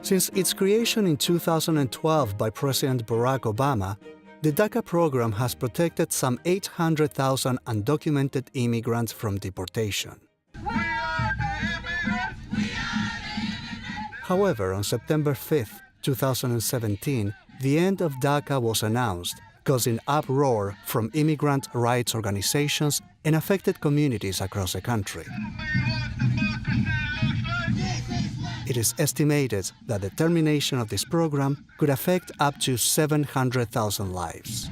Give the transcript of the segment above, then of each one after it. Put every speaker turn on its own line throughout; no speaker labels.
Since its creation in 2012 by President Barack Obama, the DACA program has protected some 800,000 undocumented immigrants from deportation. However, on September 5, 2017, the end of DACA was announced, causing uproar from immigrant rights organizations and affected communities across the country. It is estimated that the termination of this program could affect up to 700,000 lives.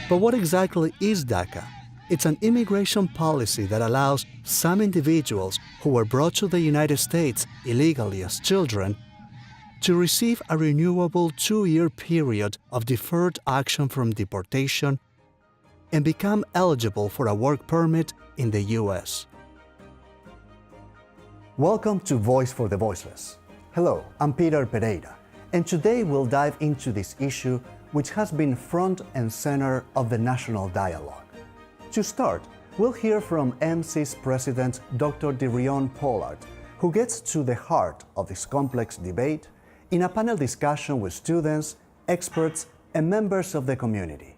But what exactly is DACA? It's an immigration policy that allows some individuals who were brought to the United States illegally as children to receive a renewable 2-year period of deferred action from deportation and become eligible for a work permit in the U.S. Welcome to Voice for the Voiceless. Hello, I'm Peter Pereyra, and today we'll dive into this issue which has been front and center of the national dialogue. To start, we'll hear from MC's president, Dr. DeRionne Pollard, who gets to the heart of this complex debate in a panel discussion with students, experts, and members of the community.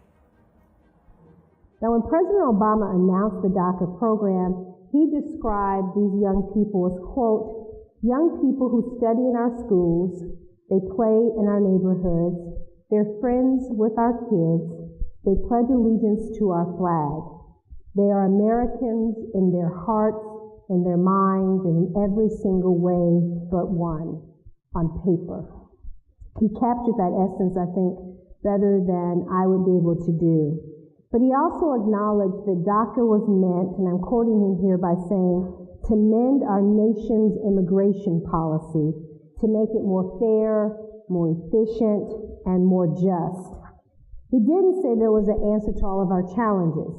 Now, when President Obama announced the DACA program, he described these young people as, quote, young people who study in our schools, they play in our neighborhoods, they're friends with our kids, they pledge allegiance to our flag. They are Americans in their hearts, in their minds, and in every single way but one, on paper. He captured that essence, I think, better than I would be able to do. But he also acknowledged that DACA was meant, and I'm quoting him here by saying, to mend our nation's immigration policy, to make it more fair, more efficient, and more just. He didn't say there was an answer to all of our challenges.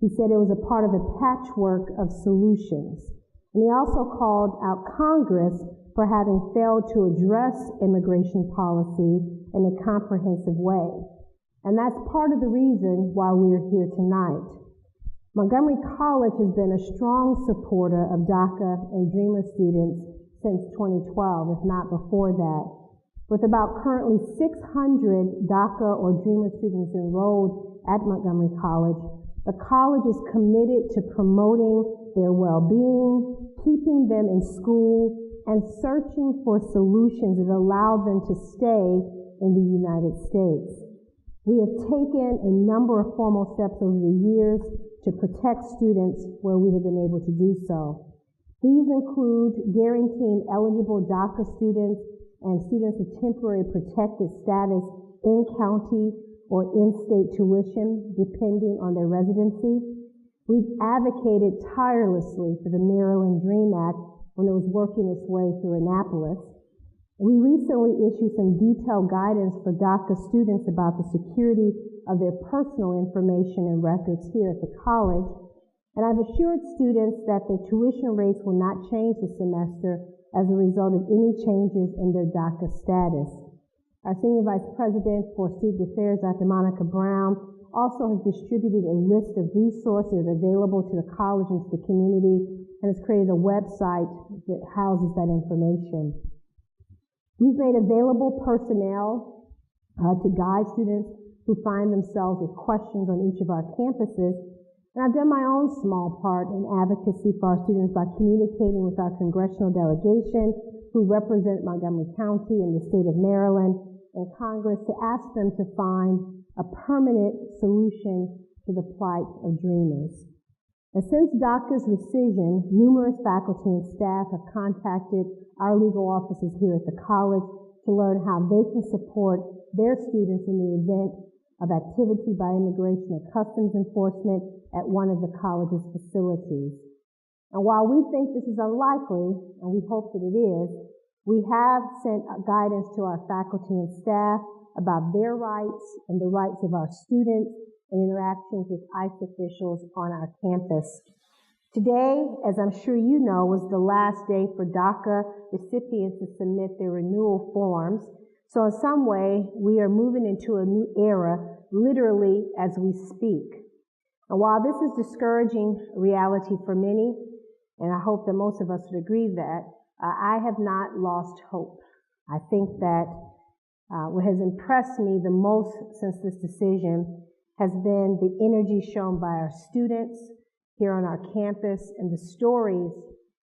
He said it was a part of a patchwork of solutions. And he also called out Congress for having failed to address immigration policy in a comprehensive way. And that's part of the reason why we're here tonight. Montgomery College has been a strong supporter of DACA and Dreamer students since 2012, if not before that. With about currently 600 DACA or Dreamer students enrolled at Montgomery College, the college is committed to promoting their well-being, keeping them in school, and searching for solutions that allow them to stay in the United States. We have taken a number of formal steps over the years to protect students where we have been able to do so. These include guaranteeing eligible DACA students and students with temporary protected status in county or in-state tuition, depending on their residency. We've advocated tirelessly for the Maryland DREAM Act when it was working its way through Annapolis. We recently issued some detailed guidance for DACA students about the security of their personal information and records here at the college, and I've assured students that their tuition rates will not change this semester as a result of any changes in their DACA status. Our Senior Vice President for Student Affairs, Dr. Monica Brown, also has distributed a list of resources available to the college and to the community, and has created a website that houses that information. We've made available personnel to guide students who find themselves with questions on each of our campuses. And I've done my own small part in advocacy for our students by communicating with our congressional delegation who represent Montgomery County and the state of Maryland and Congress to ask them to find a permanent solution to the plight of dreamers. And since DACA's rescission, numerous faculty and staff have contacted our legal offices here at the college to learn how they can support their students in the event of activity by Immigration and Customs Enforcement at one of the college's facilities. And while we think this is unlikely, and we hope that it is, we have sent guidance to our faculty and staff about their rights and the rights of our students in interactions with ICE officials on our campus. Today, as I'm sure you know, was the last day for DACA recipients to submit their renewal forms. So in some way, we are moving into a new era, literally as we speak. And while this is discouraging reality for many, and I hope that most of us would agree that I have not lost hope. I think that what has impressed me the most since this decision has been the energy shown by our students here on our campus and the stories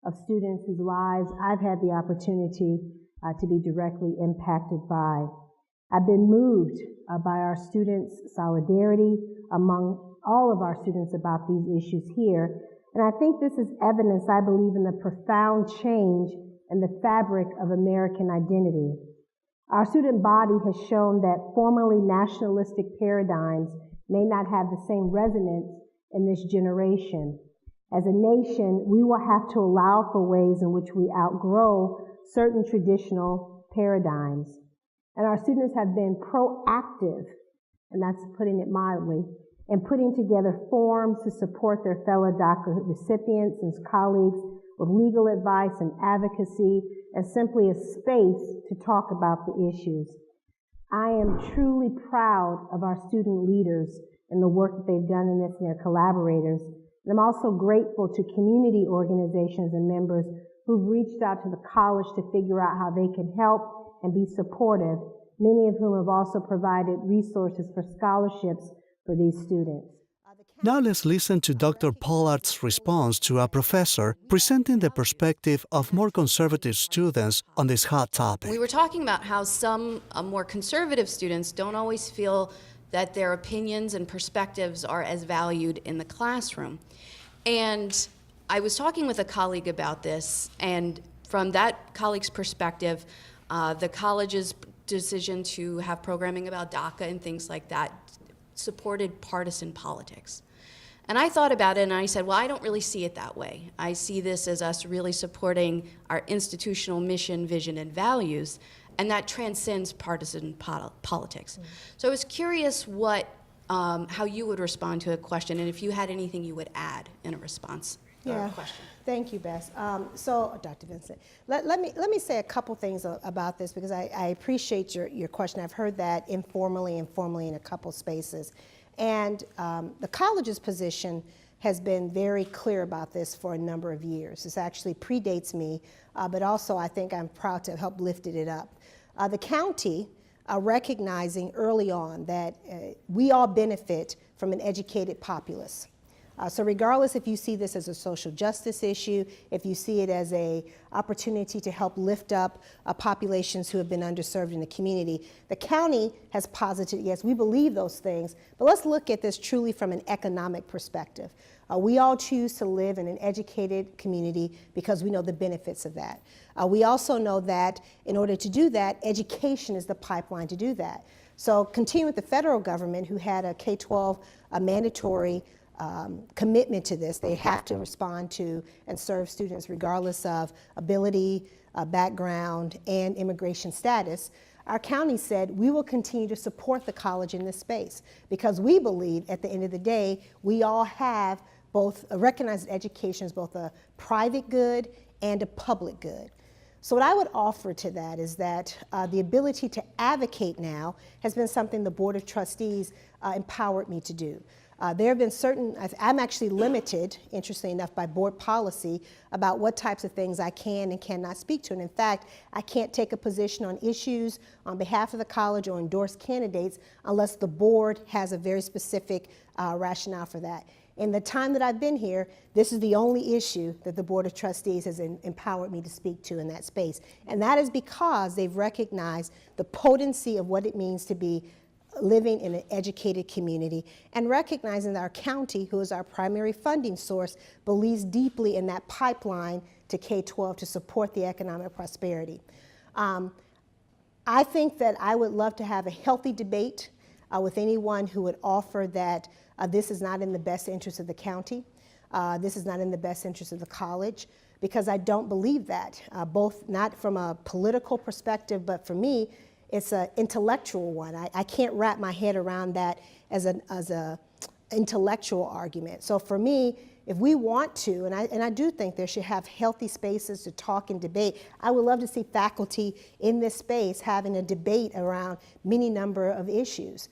of students whose lives I've had the opportunity to be directly impacted by. I've been moved by our students' solidarity among all of our students about these issues here. And I think this is evidence, I believe, in the profound change in the fabric of American identity. Our student body has shown that formerly nationalistic paradigms may not have the same resonance in this generation. As a nation, we will have to allow for ways in which we outgrow certain traditional paradigms. And our students have been proactive, and that's putting it mildly, in putting together forums to support their fellow DACA recipients and colleagues with legal advice and advocacy, and simply a space to talk about the issues. I am truly proud of our student leaders and the work that they've done in this and their collaborators. And I'm also grateful to community organizations and members who've reached out to the college to figure out how they can help and be supportive, many of whom have also provided resources for scholarships for these students.
Now let's listen to Dr. Pollard's response to a professor presenting the perspective of more conservative students on this hot topic.
We were talking about how some more conservative students don't always feel that their opinions and perspectives are as valued in the classroom. And I was talking with a colleague about this, and from that colleague's perspective, the college's decision to have programming about DACA and things like that supported partisan politics. And I thought about it and I said, well, I don't really see it that way. I see this as us really supporting our institutional mission, vision, and values, and that transcends partisan politics. Mm-hmm. So I was curious how you would respond to a question, and if you had anything you would add in a response or a question.
Thank you, Bess. So, Dr. Vincent, let me say a couple things about this, because I appreciate your question. I've heard that informally and formally in a couple spaces. And the college's position has been very clear about this for a number of years. This actually predates me, but also I think I'm proud to have helped lifted it up. The county, recognizing early on that we all benefit from an educated populace. So regardless if you see this as a social justice issue, if you see it as an opportunity to help lift up populations who have been underserved in the community, the county has posited, yes, we believe those things, but let's look at this truly from an economic perspective. We all choose to live in an educated community because we know the benefits of that. We also know that in order to do that, education is the pipeline to do that. So continue with the federal government, who had a K-12 mandatory commitment to this. They have to respond to and serve students regardless of ability, background, and immigration status. Our county said we will continue to support the college in this space because we believe at the end of the day we all have both recognized education as both a private good and a public good. So what I would offer to that is that the ability to advocate now has been something the Board of Trustees empowered me to do. There have been certain, I'm actually limited, interestingly enough, by board policy about what types of things I can and cannot speak to. And in fact, I can't take a position on issues on behalf of the college or endorse candidates unless the board has a very specific rationale for that. In the time that I've been here, this is the only issue that the Board of Trustees has empowered me to speak to in that space. And that is because they've recognized the potency of what it means to be living in an educated community, and recognizing that our county, who is our primary funding source, believes deeply in that pipeline to K-12 to support the economic prosperity. I think that I would love to have a healthy debate with anyone who would offer that this is not in the best interest of the county, this is not in the best interest of the college, because I don't believe that, both not from a political perspective, but for me, it's an intellectual one. I can't wrap my head around that as an intellectual argument. So for me, if we want to, and I do think there should have healthy spaces to talk and debate, I would love to see faculty in this space having a debate around many number of issues.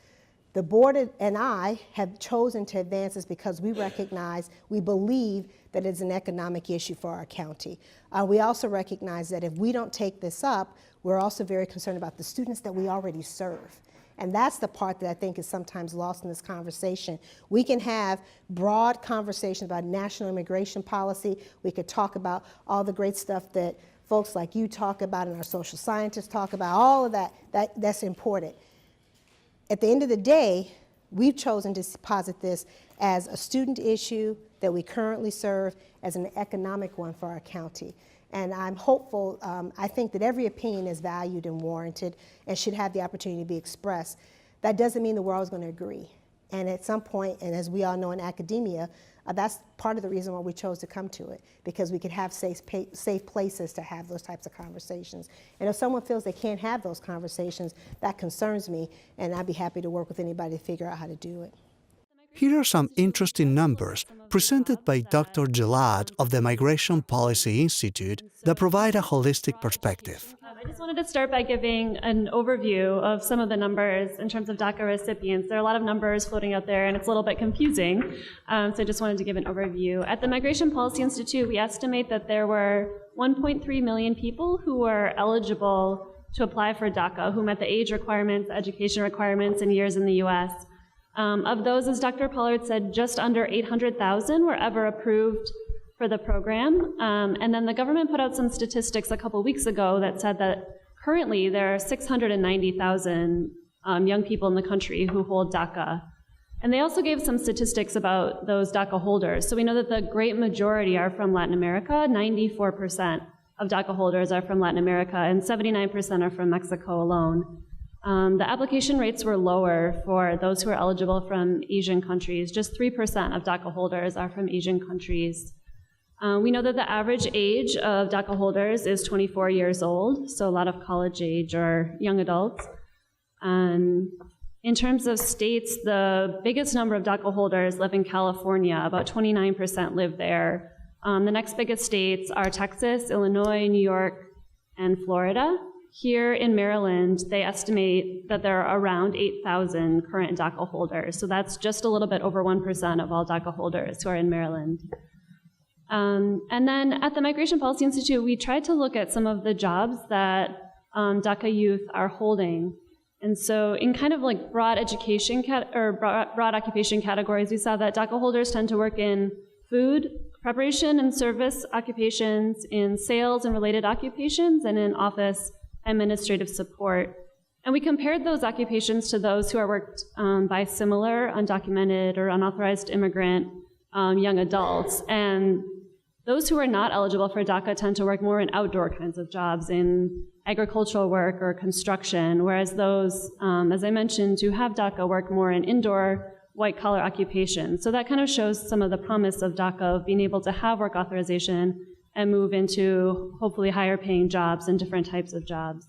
The board and I have chosen to advance this because we recognize, we believe that it's an economic issue for our county. We also recognize that if we don't take this up, we're also very concerned about the students that we already serve. And that's the part that I think is sometimes lost in this conversation. We can have broad conversations about national immigration policy. We could talk about all the great stuff that folks like you talk about and our social scientists talk about, all of that's important. At the end of the day, we've chosen to posit this as a student issue that we currently serve as an economic one for our county. And I'm hopeful, I think that every opinion is valued and warranted and should have the opportunity to be expressed. That doesn't mean that we're always going to agree. And at some point, and as we all know in academia, that's part of the reason why we chose to come to it, because we could have safe places to have those types of conversations. And if someone feels they can't have those conversations, that concerns me, and I'd be happy to work with anybody to figure out how to do it.
Here are some interesting numbers presented by Dr. Gilad of the Migration Policy Institute that provide a holistic perspective.
I just wanted to start by giving an overview of some of the numbers in terms of DACA recipients. There are a lot of numbers floating out there, and it's a little bit confusing, so I just wanted to give an overview. At the Migration Policy Institute, we estimate that there were 1.3 million people who were eligible to apply for DACA, who met the age requirements, education requirements, and years in the U.S. Of those, as Dr. Pollard said, just under 800,000 were ever approved for the program. And then the government put out some statistics a couple weeks ago that said that currently there are 690,000 young people in the country who hold DACA. And they also gave some statistics about those DACA holders. So we know that the great majority are from Latin America. 94% of DACA holders are from Latin America, and 79% are from Mexico alone. The application rates were lower for those who are eligible from Asian countries. Just 3% of DACA holders are from Asian countries. We know that the average age of DACA holders is 24 years old, so a lot of college age or young adults. In terms of states, the biggest number of DACA holders live in California. About 29% live there. The next biggest states are Texas, Illinois, New York, and Florida. Here in Maryland, they estimate that there are around 8,000 current DACA holders. So that's just a little bit over 1% of all DACA holders who are in Maryland. And then at the Migration Policy Institute, we tried to look at some of the jobs that DACA youth are holding. And so in kind of like broad education broad occupation categories, we saw that DACA holders tend to work in food, preparation and service occupations, in sales and related occupations, and in office administrative support. And we compared those occupations to those who are worked by similar, undocumented, or unauthorized immigrant young adults. And those who are not eligible for DACA tend to work more in outdoor kinds of jobs, in agricultural work or construction, whereas those, as I mentioned, who have DACA work more in indoor, white-collar occupations. So that kind of shows some of the promise of DACA, of being able to have work authorization and move into hopefully higher-paying jobs and different types of jobs.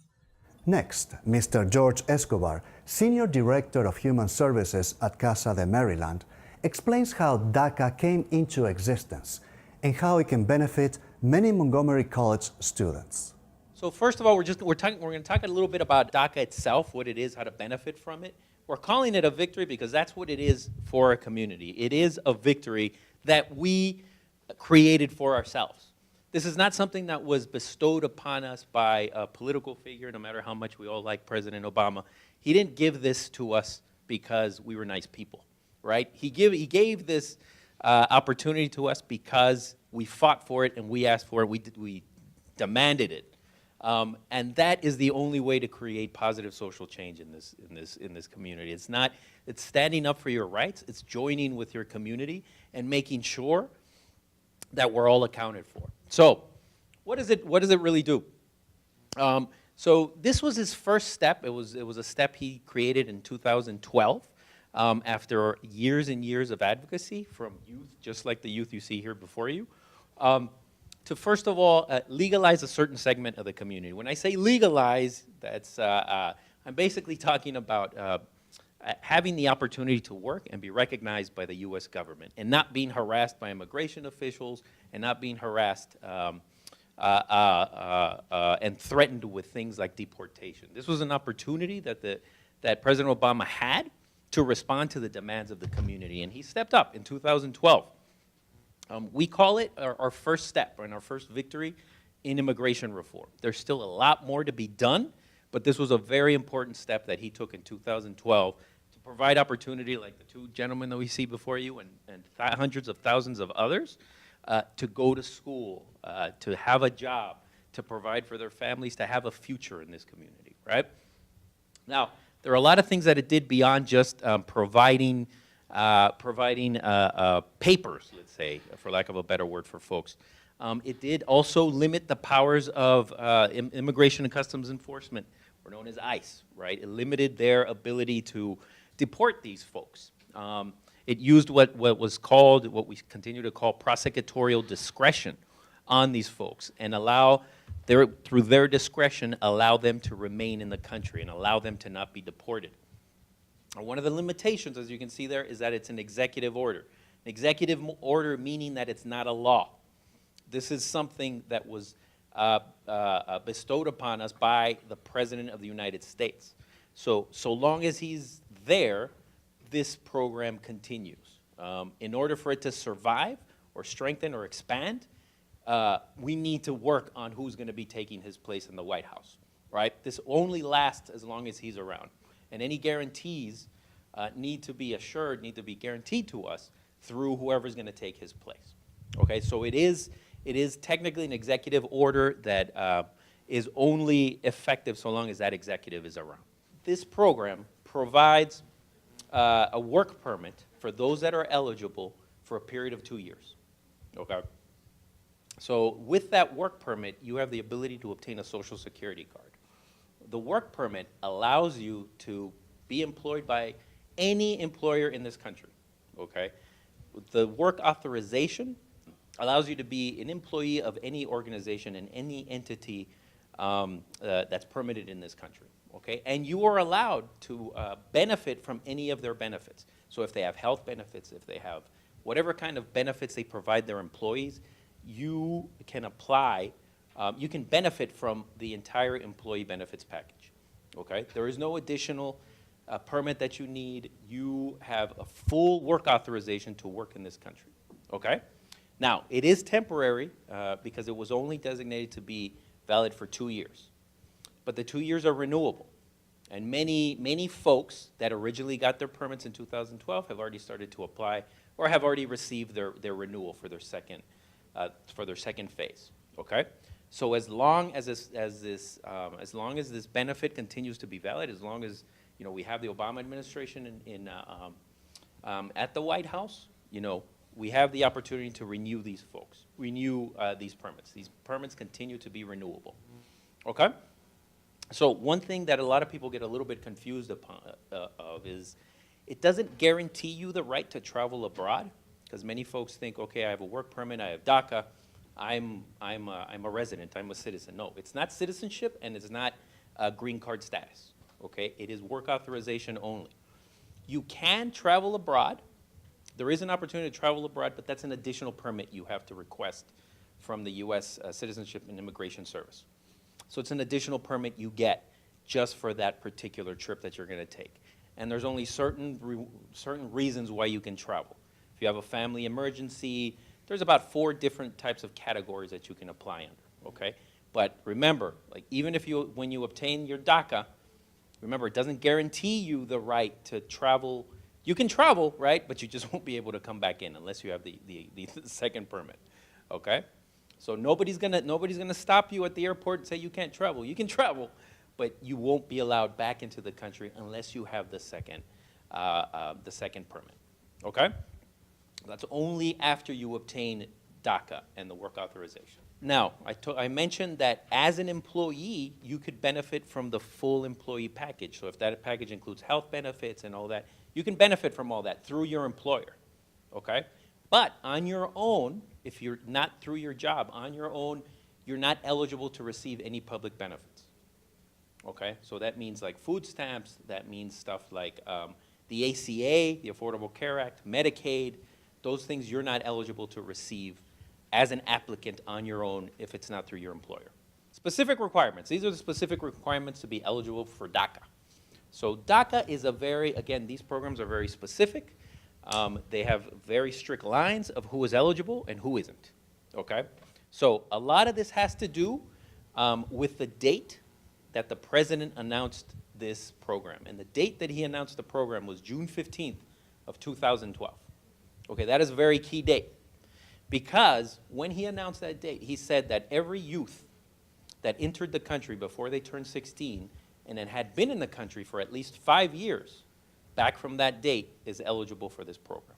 Next, Mr. George Escobar, Senior Director of Human Services at CASA de Maryland, explains how DACA came into existence and how it can benefit many Montgomery College students.
So first of all, we're going to talk a little bit about DACA itself, what it is, how to benefit from it. We're calling it a victory because that's what it is for our community. It is a victory that we created for ourselves. This is not something that was bestowed upon us by a political figure, no matter how much we all like President Obama. He didn't give this to us because we were nice people, right? He gave this opportunity to us because we fought for it and we asked for it. We demanded it. And that is the only way to create positive social change in this community. It's standing up for your rights. It's joining with your community and making sure that we're all accounted for. So, what does it really do? So this was his first step. It was a step he created in 2012 after years and years of advocacy from youth, just like the youth you see here before you. To first of all, legalize a certain segment of the community. When I say legalize, that's, I'm basically talking about having the opportunity to work and be recognized by the U.S. government and not being harassed by immigration officials and not being harassed and threatened with things like deportation. This was an opportunity that President Obama had, to respond to the demands of the community, and he stepped up in 2012. We call it our first step and our first victory in immigration reform. There's still a lot more to be done, but this was a very important step that he took in 2012 to provide opportunity, like the two gentlemen that we see before you and hundreds of thousands of others, to go to school, to have a job, to provide for their families, to have a future in this community, right? Now, there are a lot of things that it did beyond just providing papers, let's say, for lack of a better word for folks. It did also limit the powers of Immigration and Customs Enforcement, or known as ICE, right? It limited their ability to deport these folks. It used what was called, what we continue to call prosecutorial discretion on these folks, and through their discretion, allow them to remain in the country and allow them to not be deported. And one of the limitations, as you can see there, is that it's an executive order. An executive order meaning that it's not a law. This is something that was bestowed upon us by the President of the United States. So long as he's there, this program continues. In order for it to survive or strengthen or expand, we need to work on who's going to be taking his place in the White House, right? This only lasts as long as he's around. And any guarantees need to be guaranteed to us through whoever's going to take his place. Okay, so it is technically an executive order that is only effective so long as that executive is around. This program provides a work permit for those that are eligible for a period of 2 years. Okay. So with that work permit, you have the ability to obtain a Social Security card. The work permit allows you to be employed by any employer in this country, okay? The work authorization allows you to be an employee of any organization and any entity that's permitted in this country, okay? And you are allowed to benefit from any of their benefits. So if they have health benefits, if they have whatever kind of benefits they provide their employees, you can apply, you can benefit from the entire employee benefits package, okay? There is no additional permit that you need. You have a full work authorization to work in this country, okay? Now, it is temporary because it was only designated to be valid for 2 years. But the 2 years are renewable. And many folks that originally got their permits in 2012 have already started to apply or have already received their renewal for their second phase. Okay, so as long as this benefit continues to be valid, as long as we have the Obama administration at the White House, we have the opportunity to renew these permits. These permits continue to be renewable. Okay, so one thing that a lot of people get a little bit confused of is it doesn't guarantee you the right to travel abroad. Because many folks think, okay, I have a work permit, I have DACA, I'm a resident, I'm a citizen. No, it's not citizenship and it's not green card status, okay? It is work authorization only. You can travel abroad. There is an opportunity to travel abroad, but that's an additional permit you have to request from the U.S. Citizenship and Immigration Service. So it's an additional permit you get just for that particular trip that you're going to take. And there's only certain reasons why you can travel. If you have a family emergency, there's about 4 different types of categories that you can apply under, okay? But remember, like even when you obtain your DACA, remember it doesn't guarantee you the right to travel. You can travel, right? But you just won't be able to come back in unless you have the second permit, okay? So nobody's gonna stop you at the airport and say you can't travel. You can travel, but you won't be allowed back into the country unless you have the second permit, okay? That's only after you obtain DACA and the work authorization. Now, I mentioned that as an employee, you could benefit from the full employee package. So if that package includes health benefits and all that, you can benefit from all that through your employer, okay? But on your own, if you're not through your job, on your own, you're not eligible to receive any public benefits, okay? So that means like food stamps, that means stuff like the ACA, the Affordable Care Act, Medicaid. Those things you're not eligible to receive as an applicant on your own if it's not through your employer. Specific requirements. These are the specific requirements to be eligible for DACA. So DACA is a very, again, these programs are very specific. They have very strict lines of who is eligible and who isn't, okay? So a lot of this has to do with the date that the president announced this program. And the date that he announced the program was June 15th of 2012. Okay, that is a very key date. Because when he announced that date, he said that every youth that entered the country before they turned 16 and then had been in the country for at least 5 years, back from that date, is eligible for this program.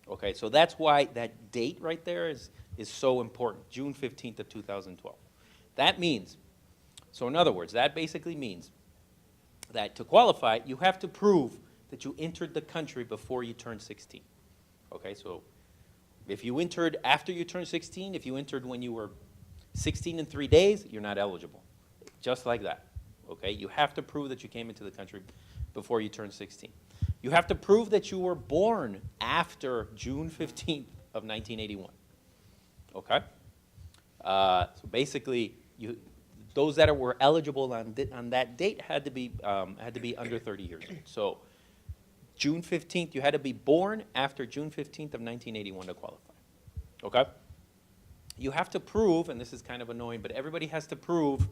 Okay, so that's why that date right there is so important, June 15th of 2012. That means, so in other words, that basically means that to qualify, you have to prove that you entered the country before you turned 16. Okay, so if you entered after you turned 16, if you entered when you were 16 and 3 days, you're not eligible. Just like that. Okay, you have to prove that you came into the country before you turned 16. You have to prove that you were born after June 15th of 1981. Okay? So basically, those that were eligible on that date had to be under 30 years old. So June 15th, you had to be born after June 15th of 1981 to qualify. Okay? You have to prove, and this is kind of annoying, but everybody has to prove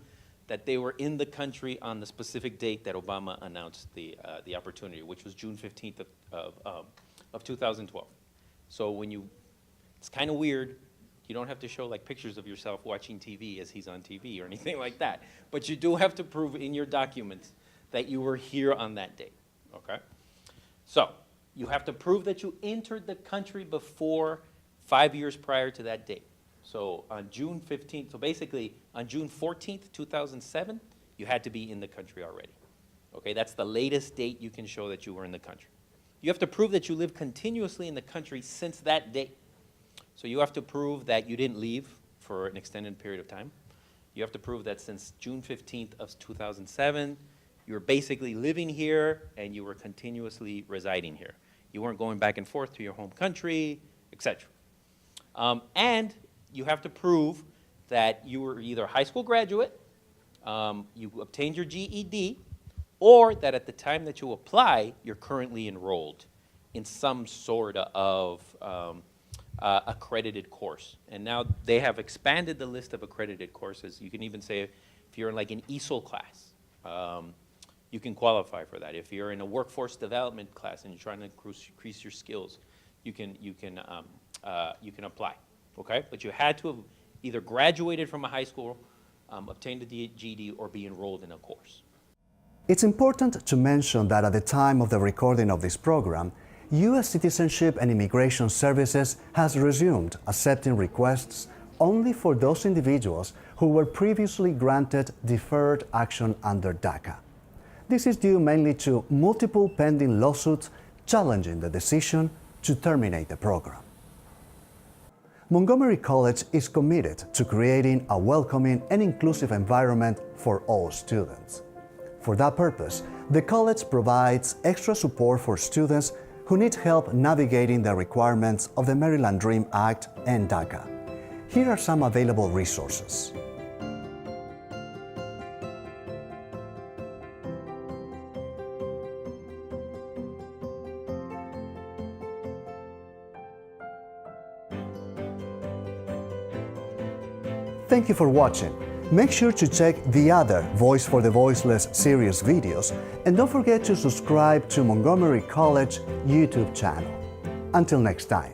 that they were in the country on the specific date that Obama announced the opportunity, which was June 15th of 2012. So it's kind of weird. You don't have to show like pictures of yourself watching TV as he's on TV or anything like that. But you do have to prove in your documents that you were here on that date, okay? So you have to prove that you entered the country before 5 years prior to that date. So on June 15th, so basically on June 14th, 2007, you had to be in the country already. Okay, that's the latest date you can show that you were in the country. You have to prove that you lived continuously in the country since that date. So you have to prove that you didn't leave for an extended period of time. You have to prove that since June 15th of 2007, you were basically living here and you were continuously residing here. You weren't going back and forth to your home country, etc. And you have to prove that you were either a high school graduate, you obtained your GED, or that at the time that you apply, you're currently enrolled in some sort of accredited course. And now they have expanded the list of accredited courses. You can even say if you're in like an ESOL class, you can qualify for that. If you're in a workforce development class and you're trying to increase your skills, you can apply. Okay, but you had to have either graduated from a high school, obtained a GED, or be enrolled in a course.
It's important to mention that at the time of the recording of this program, U.S. Citizenship and Immigration Services has resumed accepting requests only for those individuals who were previously granted deferred action under DACA. This is due mainly to multiple pending lawsuits challenging the decision to terminate the program. Montgomery College is committed to creating a welcoming and inclusive environment for all students. For that purpose, the college provides extra support for students who need help navigating the requirements of the Maryland DREAM Act and DACA. Here are some available resources. Thank you for watching. Make sure to check the other Voice for the Voiceless series videos, and don't forget to subscribe to Montgomery College YouTube channel. Until next time.